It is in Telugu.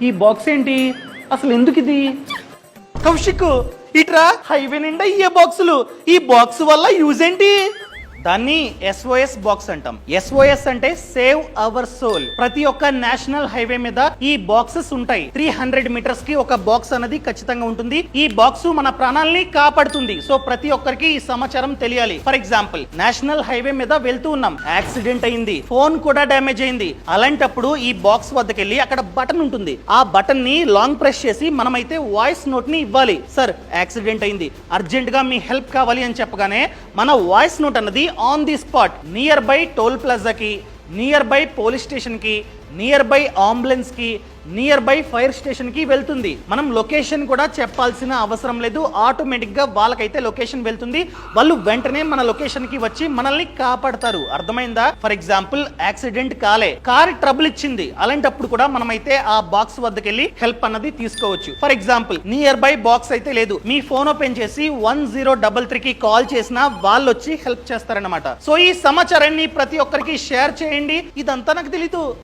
ఈ బాక్స్ ఏంటి? అసలు ఎందుకు ఇది? కౌశిక్ ఇట్రా. హైవే నిండా ఇయ్యే బాక్సులు. ఈ బాక్స్ వల్ల యూజ్ ఏంటి? దాన్ని SOS బాక్స్ అంటాం. SOS అంటే సేవ్ అవర్ సోల్. ప్రతి ఒక్క నేషనల్ హైవే మీద ఈ బాక్సెస్ ఉంటాయి. 300 మీటర్స్ కి ఒక బాక్స్ అనేది ఖచ్చితంగా ఉంటుంది. ఈ బాక్స్ మన ప్రాణాలని కాపాడుతుంది. సో ప్రతి ఒక్కరికి ఈ సమాచారం తెలియాలి. ఫర్ ఎగ్జాంపుల్, నేషనల్ హైవే మీద వెళ్తూ ఉన్నాం, యాక్సిడెంట్ అయింది, ఫోన్ కూడా డ్యామేజ్ అయింది. అలాంటప్పుడు ఈ బాక్స్ వద్దకెళ్ళి అక్కడ బటన్ ఉంటుంది. ఆ బటన్ ని లాంగ్ ప్రెస్ చేసి మనమైతే వాయిస్ నోట్ ని ఇవ్వాలి. సార్, యాక్సిడెంట్ అయింది, అర్జెంట్ గా మీ హెల్ప్ కావాలి అని చెప్పగానే మన వాయిస్ నోట్ అన్నది on the spot near by toll ప్లాజాకి, నియర్ బై పోలీస్ స్టేషన్ కి, నియర్ బై అంబులెన్స్ కి, నియర్ బై ఫైర్ స్టేషన్ కి వెళ్తుంది. మనం లొకేషన్ కూడా చెప్పాల్సిన అవసరం లేదు. ఆటోమేటిక్ గా వాళ్ళకైతే లొకేషన్ వెళ్తుంది. వాళ్ళు వెంటనే మన లొకేషన్ కి వచ్చి మనల్ని కాపాడతారు. అర్థమైందా? ఫర్ ఎగ్జాంపుల్, యాక్సిడెంట్ కాలే, కార్ ట్రబుల్ ఇచ్చింది. అలాంటప్పుడు కూడా మనమైతే ఆ బాక్స్ వద్దకెళ్ళి హెల్ప్ అన్నది తీసుకోవచ్చు. For example, near by box అయితే లేదు, మీ ఫోన్ ఓపెన్ చేసి 1033 కి కాల్ చేసినా వాళ్ళు వచ్చి హెల్ప్ చేస్తారన్నమాట. సో ఈ సమాచారాన్ని ప్రతి ఒక్కరికి షేర్ చేయండి. ఇదంతా నాకు తెలీదు.